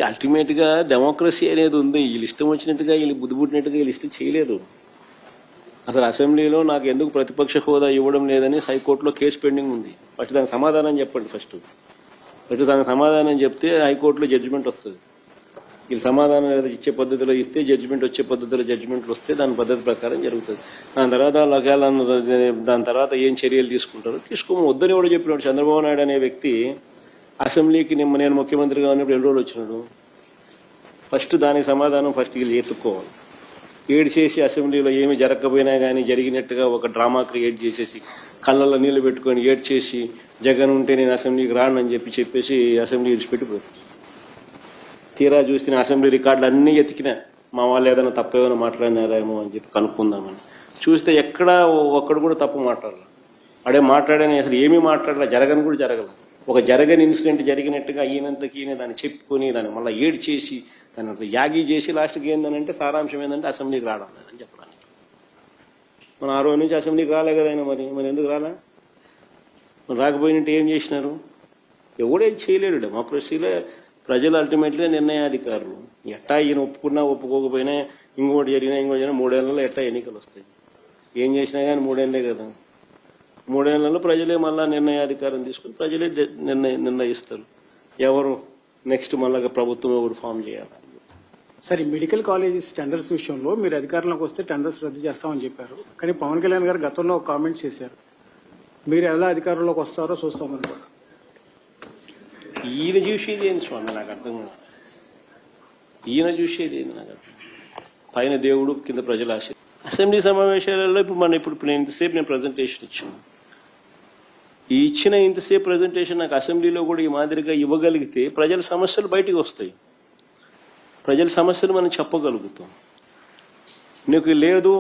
అల్టిమేట్గా డెమోక్రసీ అనేది ఉంది. వీళ్ళు ఇష్టం వచ్చినట్టుగా, వీళ్ళు బుద్ధి పుట్టినట్టుగా వీళ్ళు ఇష్టం చేయలేరు. అసలు అసెంబ్లీలో నాకు ఎందుకు ప్రతిపక్ష హోదా ఇవ్వడం లేదని హైకోర్టులో కేసు పెండింగ్ ఉంది. ఫస్ట్ దానికి సమాధానం చెప్పండి. ఫస్ట్ దానికి సమాధానం చెప్తే హైకోర్టులో జడ్జిమెంట్ వస్తుంది. వీళ్ళు సమాధానం ఇచ్చే పద్ధతిలో ఇస్తే జడ్జిమెంట్, వచ్చే పద్ధతిలో జడ్జిమెంట్లు వస్తే దాని పద్ధతి ప్రకారం జరుగుతుంది. దాని తర్వాత ఏం చర్యలు తీసుకుంటారో తీసుకోమని వద్దని కూడా చెప్పినాడు. చంద్రబాబు నాయుడు అనే వ్యక్తి అసెంబ్లీకి నేను ముఖ్యమంత్రిగా ఉన్నప్పుడు ఎన్ని రోజులు వచ్చినాడు? ఫస్ట్ దానికి సమాధానం వీళ్ళు ఎత్తుక్కోవాలి. ఏడ్ చేసి అసెంబ్లీలో ఏమి జరగకపోయినా కానీ జరిగినట్టుగా ఒక డ్రామా క్రియేట్ చేసేసి కళ్ళల్లో నీళ్లు పెట్టుకొని ఏడ్ చేసి జగన్ ఉంటే నేను అసెంబ్లీకి రానని చెప్పేసి అసెంబ్లీ విడిచిపెట్టిపోయారు. తీరా చూస్తే అసెంబ్లీ రికార్డులు అన్నీ ఎతికినా మా వాళ్ళు ఏదైనా తప్పేమైనా మాట్లాడినారేమో అని చెప్పి కనుక్కుందామని చూస్తే ఎక్కడా ఒక్కడు కూడా తప్పు మాట్లాడాలి. అడే మాట్లాడని అసలు ఏమీ మాట్లాడాల, జరగని కూడా జరగల. ఒక జరగని ఇన్సిడెంట్ జరిగినట్టుగా ఈయనంతకి దాన్ని చెప్పుకొని దాన్ని మళ్ళీ ఏడ్ చేసి దాన్ని యాగి చేసి లాస్ట్కి ఏంటంటే సారాంశం ఏంటంటే అసెంబ్లీకి రావడం లేదని చెప్పడానికి. మన ఆ రోజు నుంచి అసెంబ్లీకి రాలే కదా ఆయన. మరి ఎందుకు రాలే? మరి రాకపోయినట్టు ఏం చేసినారు? ఎవడే చేయలేడు. డెమోక్రసీలో ప్రజలు అల్టిమేట్లీ నిర్ణయాధికారులు. ఎట్టా ఈయన ఒప్పుకున్నా ఒప్పుకోకపోయినా ఇంకోటి జరిగినా 3 ఏళ్లలో ఎట్టా ఎన్నికలు వస్తాయి. ఏం చేసినా కానీ 3 ఏళ్లే కదా. 3 ఏళ్లలో ప్రజలే మళ్ళా నిర్ణయాధికారం తీసుకుని ప్రజలే నిర్ణయిస్తారు ఎవరు నెక్స్ట్ మళ్ళా ప్రభుత్వం ఎవరు ఫామ్ చేయాలి. సరే, మెడికల్ కాలేజెస్ టెండర్స్ విషయంలో మీరు అధికారంలోకి వస్తే టెండర్స్ రద్దు చేస్తామని చెప్పారు. కానీ పవన్ కళ్యాణ్ గారు గతంలో కామెంట్స్ చేశారు. మీరు ఎలా అధికారంలోకి వస్తారో చూస్తామని. ఈయన చూసేది ఏంది స్వామి నాకు అర్థం కాదు. ఈయన చూసేది ఏంది నాకు అర్థం. పైన దేవుడు కింద ప్రజల ఆశ. అసెంబ్లీ సమావేశాలలో ఇప్పుడు ఇంతసేపు ప్రజెంటేషన్ ఇచ్చాను. ఈ ఇచ్చిన ఇంతసేపు ప్రజెంటేషన్ నాకు అసెంబ్లీలో కూడా ఈ మాదిరిగా ఇవ్వగలిగితే ప్రజల సమస్యలు బయటికి వస్తాయి. ప్రజల సమస్యలు మనం చెప్పగలుగుతాం. నీకు లేదు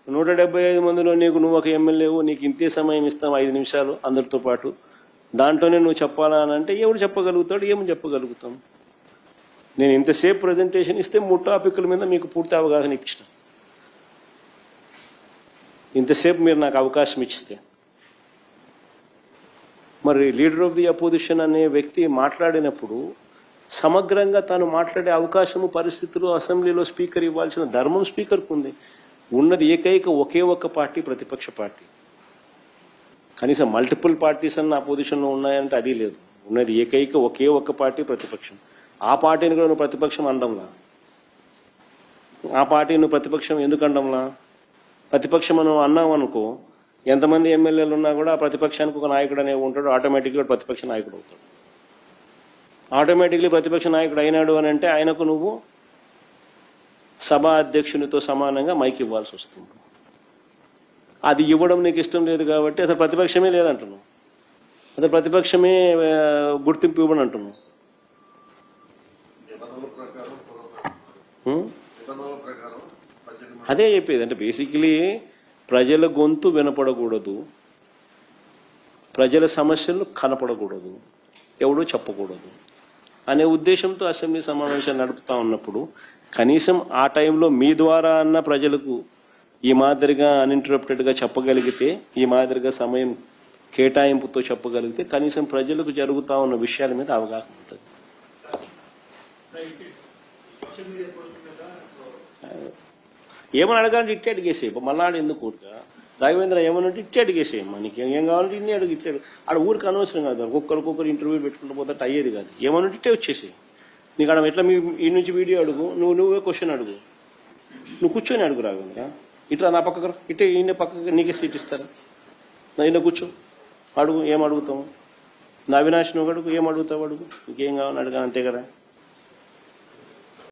175 మందిలో నువ్వు ఒక ఎమ్మెల్యేవు, నీకు ఇంతే సమయం ఇస్తాం 5 నిమిషాలు అందరితో పాటు, దాంట్లోనే నువ్వు చెప్పాలా అని అంటే ఎవడు చెప్పగలుగుతాడు? ఏమని చెప్పగలుగుతాం? నేను ఇంతసేపు ప్రజెంటేషన్ ఇస్తే 3 టాపిక్ల మీద మీకు పూర్తి అవగాహన ఇచ్చిన. ఇంతసేపు మీరు నాకు అవకాశం ఇచ్చితే మరి లీడర్ ఆఫ్ ది అపోజిషన్ అనే వ్యక్తి మాట్లాడినప్పుడు సమగ్రంగా తాను మాట్లాడే అవకాశము, పరిస్థితులు అసెంబ్లీలో స్పీకర్ ఇవ్వాల్సిన ధర్మం స్పీకర్కు ఉంది. ఉన్నది ఒకే ఒక్క పార్టీ, ప్రతిపక్ష పార్టీ. కనీసం మల్టిపుల్ పార్టీస్ అన్న అపోజిషన్లో ఉన్నాయంటే అది లేదు. ఉన్నది ఒకే ఒక్క పార్టీ, ప్రతిపక్షం. ఆ పార్టీని కూడా నువ్వు ప్రతిపక్షం అనడంలా. ఆ పార్టీ నువ్వు ప్రతిపక్షం ఎందుకు అనడంలా? ప్రతిపక్షం నువ్వు అన్నావు అనుకో, ఎంతమంది ఎమ్మెల్యేలు ఉన్నా కూడా ఆ ప్రతిపక్షానికి ఒక నాయకుడు అనేవి ఉంటాడు. ఆటోమేటిక్గా ప్రతిపక్ష నాయకుడు అవుతాడు. ఆటోమేటిక్లీ ప్రతిపక్ష నాయకుడు అయినాడు అని అంటే ఆయనకు నువ్వు సభా అధ్యక్షునితో సమానంగా మైక్ ఇవ్వాల్సి వస్తుంది. అది ఇవ్వడం నీకు ఇష్టం లేదు కాబట్టి అసలు ప్రతిపక్షమే లేదంటున్నావు. అసలు ప్రతిపక్షమే గుర్తింపు ఇవ్వని అంటున్నావు. అదే చెప్పేది. అంటే బేసికలీ ప్రజల గొంతు వినపడకూడదు, ప్రజల సమస్యలు కనపడకూడదు, ఎవడో చెప్పకూడదు అనే ఉద్దేశంతో అసెంబ్లీ సమావేశాలు నడుపుతా ఉన్నప్పుడు కనీసం ఆ టైంలో మీ ద్వారా అన్న ప్రజలకు ఈ మాదిరిగా అన్ఇంటరప్టెడ్గా చెప్పగలిగితే, ఈ మాదిరిగా సమయం కేటాయింపుతో చెప్పగలిగితే కనీసం ప్రజలకు జరుగుతూ ఉన్న విషయాల మీద అవగాహన ఉంటుంది. ఏమని అడగాలంటే ఇట్టే అడిగేసేయి. మళ్ళా ఎందుకు ఊరిక రాఘవేంద్ర ఏమనంటే ఇట్టే అడిగేసేయమ్మా, నీకు ఏం కావాలంటే ఇన్ని అడుగు, ఇచ్చాడు ఆడ ఊరికి అనవసరం కాదు. ఒక్కొక్కరు ఇంటర్వ్యూ పెట్టుకుంటూ పోతే అయ్యేది కాదు. ఏమనంటే ఇట్టే వచ్చేసేయి. నీకు ఆడ ఎట్లా ఈ నుంచి వీడియో అడుగు, నువ్వే క్వశ్చన్ అడుగు, నువ్వు కూర్చొని అడుగు. రాఘవేంద్ర ఇట్లా నా పక్కకు ఇట్టే ఈయన పక్కకు నీకే సీట్ ఇస్తారా? నా ఈయన కూర్చో అడుగు, ఏం అడుగుతాము? నా అవినాష్ నువ్వు అడుగు, ఏం అడుగుతావు అడుగు, ఇంకేం కావాలని అడగా, అంతే కదా.